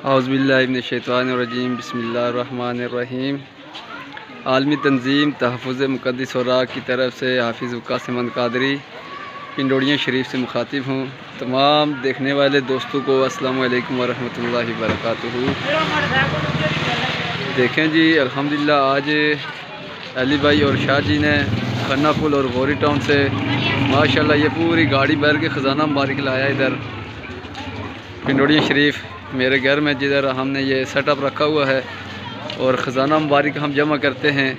اعوذ باللہ من الشیطان الرجیم، بسم اللہ الرحمن الرحیم۔ عالمی تنظیم تحفظ مقدس اوراق کی طرف سے حافظ قاسم احمد قادری پنڈوڑیاں شریف سے مخاطب ہوں۔ تمام دیکھنے والے دوستوں کو السلام علیکم ورحمۃ اللہ وبرکاتہ۔ دیکھیں جی، الحمدللہ آج علی بھائی اور شاہ جی نے کھنا پل اور غوری ٹاؤن سے ماشاءاللہ یہ پوری گاڑی بھر کے خزانہ مبارک لایا ادھر پنڈوڑیاں شریف میرے گھر میں، جدھر ہم نے یہ سیٹ اپ رکھا ہوا ہے اور خزانہ مبارک ہم جمع کرتے ہیں۔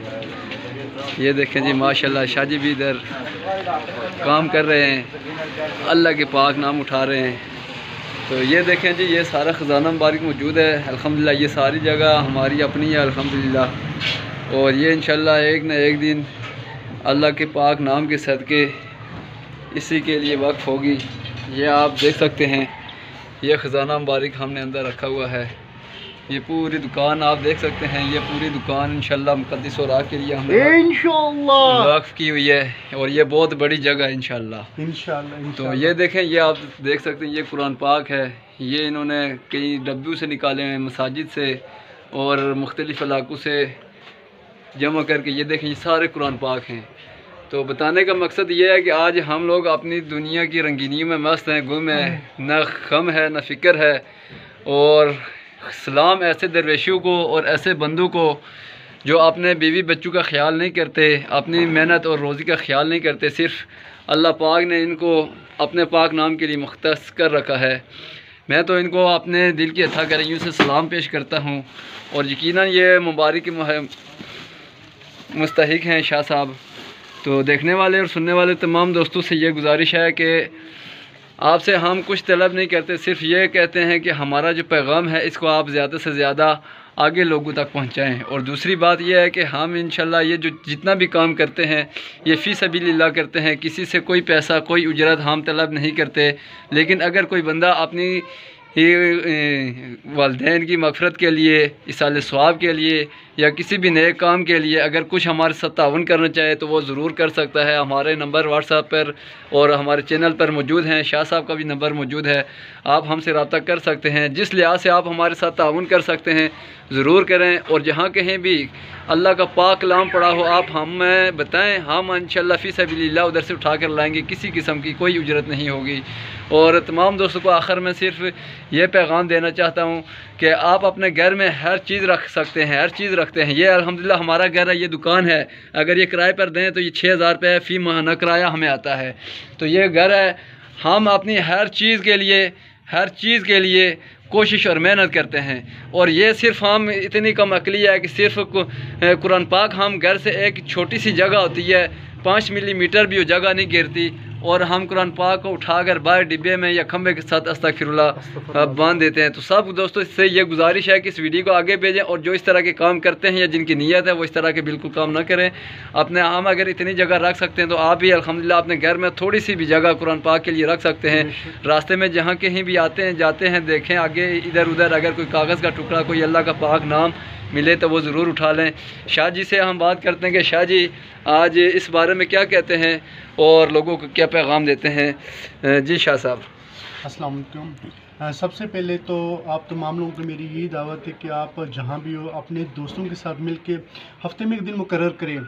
یہ دیکھیں جی ماشاءاللہ شاہ جی بھی ادھر کام کر رہے ہیں، اللہ کے پاک نام اٹھا رہے ہیں۔ تو یہ دیکھیں جی، یہ سارا خزانہ مبارک موجود ہے الحمدللہ۔ یہ ساری جگہ ہماری اپنی ہے الحمدللہ، اور یہ انشاءاللہ ایک نہ ایک دن اللہ کے پاک نام کے صدقے اسی کے لیے وقف ہوگی۔ یہ آپ دیکھ سکتے ہیں، یہ خزانہ مبارک ہم نے اندر رکھا ہوا ہے۔ یہ پوری دکان آپ دیکھ سکتے ہیں، یہ پوری دکان انشاءاللہ مقدس اوراق کے لیے ہم نے وقف کی ہوئی ہے، اور یہ بہت بڑی جگہ ہے انشاءاللہ۔ تو یہ دیکھیں، یہ آپ دیکھ سکتے ہیں، یہ قرآن پاک ہے۔ یہ انہوں نے کئی ڈبیوں سے نکالے ہیں، مساجد سے اور مختلف علاقوں سے جمع کر کے۔ یہ دیکھیں، یہ سارے قرآن پاک ہیں۔ تو بتانے کا مقصد یہ ہے کہ آج ہم لوگ اپنی دنیا کی رنگینی میں مست ہیں، گم ہیں، نہ غم ہے نہ فکر ہے۔ اور سلام ایسے درویشوں کو اور ایسے بندوں کو جو اپنے بیوی بچوں کا خیال نہیں کرتے، اپنی محنت اور روزی کا خیال نہیں کرتے، صرف اللہ پاک نے ان کو اپنے پاک نام کے لیے مختص کر رکھا ہے۔ میں تو ان کو اپنے دل کی عطا گریوں سے سلام پیش کرتا ہوں، اور یقیناً یہ مبارک مستحق ہیں شاہ صاحب۔ تو دیکھنے والے اور سننے والے تمام دوستوں سے یہ گزارش ہے کہ آپ سے ہم کچھ طلب نہیں کرتے، صرف یہ کہتے ہیں کہ ہمارا جو پیغام ہے اس کو آپ زیادہ سے زیادہ آگے لوگوں تک پہنچائیں۔ اور دوسری بات یہ ہے کہ ہم انشاءاللہ یہ جو جتنا بھی کام کرتے ہیں یہ فی سبیل اللہ کرتے ہیں، کسی سے کوئی پیسہ کوئی اجرت ہم طلب نہیں کرتے۔ لیکن اگر کوئی بندہ اپنی والدین کی مغفرت کے لیے، ایصال ثواب کے لیے، یا کسی بھی نیک کام کے لیے اگر کچھ ہمارے ساتھ تعاون کرنا چاہے تو وہ ضرور کر سکتا ہے۔ ہمارے نمبر واٹس ایپ پر اور ہمارے چینل پر موجود ہیں، شاہ صاحب کا بھی نمبر موجود ہے، آپ ہم سے رابطہ کر سکتے ہیں۔ جس لحاظ سے آپ ہمارے ساتھ تعاون کر سکتے ہیں ضرور کریں، اور جہاں کہیں بھی اللہ کا پاک کلام پڑا ہو آپ ہمیں بتائیں، ہم انشاءاللہ فی سبیل اللہ ادھر سے اٹھا کر لائیں گے، کسی قسم کی کوئی اجرت نہیں ہوگی۔ اور تمام دوستوں کو آخر میں صرف یہ پیغام دینا چاہتا ہوں کہ آپ اپنے گھر میں ہر چیز رکھ سکتے ہیں، ہر چیز رکھتے ہیں۔ یہ الحمدللہ ہمارا گھر ہے، یہ دکان ہے، اگر یہ کرائے پر دیں تو یہ 6000 روپے فی ماہانہ کرایہ ہمیں آتا ہے۔ تو یہ گھر ہے، ہم اپنی ہر چیز کے لیے کوشش اور محنت کرتے ہیں، اور یہ صرف ہم اتنی کم عقلی ہے کہ صرف قرآن پاک ہم گھر سے ایک چھوٹی سی جگہ ہوتی ہے، 5 ملی میٹر بھی وہ جگہ نہیں گرتی، اور ہم قرآن پاک کو اٹھا کر باہر ڈبے میں یا کھمبے کے ساتھ استغفر اللہ باندھ دیتے ہیں۔ تو سب دوستوں سے یہ گزارش ہے کہ اس ویڈیو کو آگے بھیجیں، اور جو اس طرح کے کام کرتے ہیں یا جن کی نیت ہے وہ اس طرح کے بالکل کام نہ کریں۔ ہم اگر اتنی جگہ رکھ سکتے ہیں تو آپ بھی الحمدللہ اپنے گھر میں تھوڑی سی بھی جگہ قرآن پاک کے لیے رکھ سکتے ہیں۔ راستے میں جہاں کہیں بھی آتے ہیں جاتے ہیں، دیکھیں آگے ادھر ادھر اگر کوئی کاغذ کا ٹکڑا، کوئی اللہ کا پاک نام ملے تو وہ ضرور اٹھا لیں۔ شاہ جی سے ہم بات کرتے ہیں کہ شاہ جی آج اس بارے میں کیا کہتے ہیں اور لوگوں کو کیا پیغام دیتے ہیں۔ جی شاہ صاحب السلام علیکم۔ سب سے پہلے تو آپ تمام لوگوں کو میری یہی دعوت ہے کہ آپ جہاں بھی ہو اپنے دوستوں کے ساتھ مل کے ہفتے میں ایک دن مقرر کریں،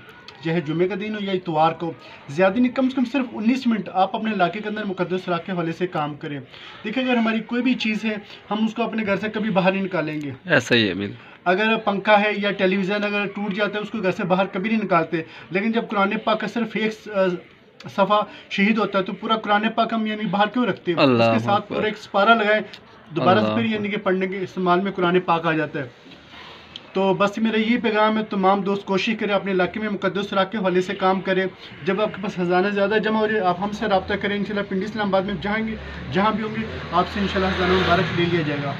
چاہے جمعے کا دن ہو یا اتوار کو، زیادہ نہیں، کم سے کم صرف 19 منٹ آپ اپنے علاقے کے اندر مقدس اوراق کے حوالے سے کام کریں۔ دیکھیں اگر ہماری کوئی بھی چیز ہے ہم اس کو اپنے گھر سے کبھی باہر نہیں نکالیں گے، ایسا ہی ہے۔ اگر پنکھا ہے یا ٹیلی ویژن اگر ٹوٹ جاتا ہے اس کو گھر سے باہر کبھی نہیں نکالتے، لیکن جب قرآن پاک کا صرف ایک صفحہ شہید ہوتا ہے تو پورا قرآن پاک ہم یعنی باہر کیوں رکھتے ہیں؟ اس کے ساتھ پورا ایک سپارہ لگائیں، دوبارہ سے پھر یعنی کہ پڑھنے کے استعمال میں قرآن پاک آ جاتا ہے۔ تو بس میرا یہی پیغام ہے، تمام دوست کوشش کریں اپنے علاقے میں مقدس اوراق کے حوالے سے کام کریں۔ جب آپ کے پاس خزانہ زیادہ جمع ہو جائے آپ ہم سے رابطہ کریں، انشاءاللہ پنڈی اسلام آباد میں جہاں بھی ہوں گے آپ سے انشاءاللہ خزانہ مبارک لے لیا جائے گا۔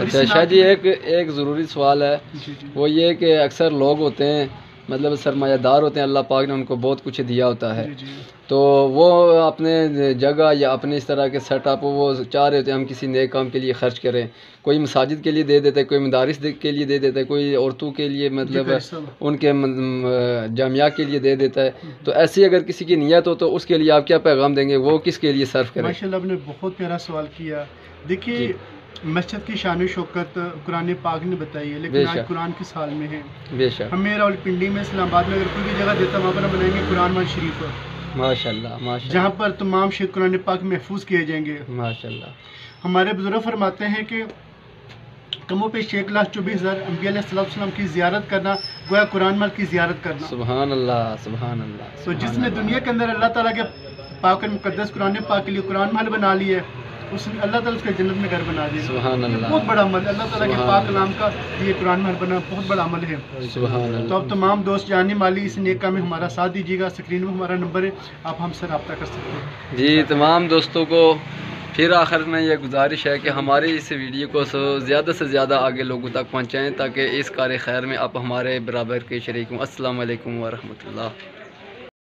اچھا شاہ جی، ایک ضروری سوال ہے، وہ یہ کہ اکثر لوگ ہوتے ہیں مطلب سرمایہ دار ہوتے ہیں، اللہ پاک نے ان کو بہت کچھ دیا ہوتا ہے، تو وہ اپنے جگہ یا اپنے اس طرح کے سیٹ اپ وہ چاہ رہے ہوتے ہیں ہم کسی نئے کام کے لیے خرچ کریں، کوئی مساجد کے لیے دے دیتا ہے، کوئی مدارس کے لیے دے دیتا ہے، کوئی عورتوں کے لیے مطلب ان کے جامعہ کے لیے دے دیتا ہے۔ تو ایسی اگر کسی کی نیت ہو تو اس کے لیے آپ کیا پیغام دیں گے، وہ کس کے لیے صرف کریں؟ ماشاءاللہ آپ نے بہت پیارا سوال کیا۔ دیکھیے مسجد کی شان و شوکت قرآن پاک نے بتائی ہے، لیکن آج قرآن کس حال میں ہے؟ بے شک ہمیں راولپنڈی میں اسلام آباد میں اگر کوئی بھی جگہ دیتا وہاں پر ہم بنائیں گے قرآن مال شریف، ماشاء اللہ ماشاء جہاں پر تمام شعر قرآن پاک محفوظ کیے جائیں گے۔ اللہ ماشاء اللہ۔ ہمارے بزرگ فرماتے ہیں کہ کم و بیش 1,24,000 انبیاء علیہ السلام کی زیارت کرنا گویا قرآن مال کی زیارت کرنا۔ سبحان اللہ سبحان اللہ۔ تو جس نے دنیا کے اندر اللہ تعالیٰ کے پاک اور مقدس قرآن پاک کے لیے قرآن محل بنا لی ہے، اس نے اللہ تعالیٰ اس کے جنت میں گھر بنا دیا۔ سبحان اللہ۔ بہت بڑا عمل ہے اللہ تعالیٰ کے پاک کلام کا یہ قرآن محل بنا، بہت بڑا عمل ہے۔ سبحان اللہ۔ تو اب تمام دوست جانی مالی اس نیک کام میں ہمارا ساتھ دیجیے گا، اسکرین میں ہمارا نمبر ہے، آپ ہم سے رابطہ کر سکتے ہیں۔ جی تمام دوستوں کو پھر آخر میں یہ گزارش ہے کہ ہماری اس ویڈیو کو زیادہ سے زیادہ آگے لوگوں تک پہنچائیں تاکہ اس کار خیر میں آپ ہمارے برابر کے شریک ہوں۔ السلام علیکم ورحمۃ اللہ۔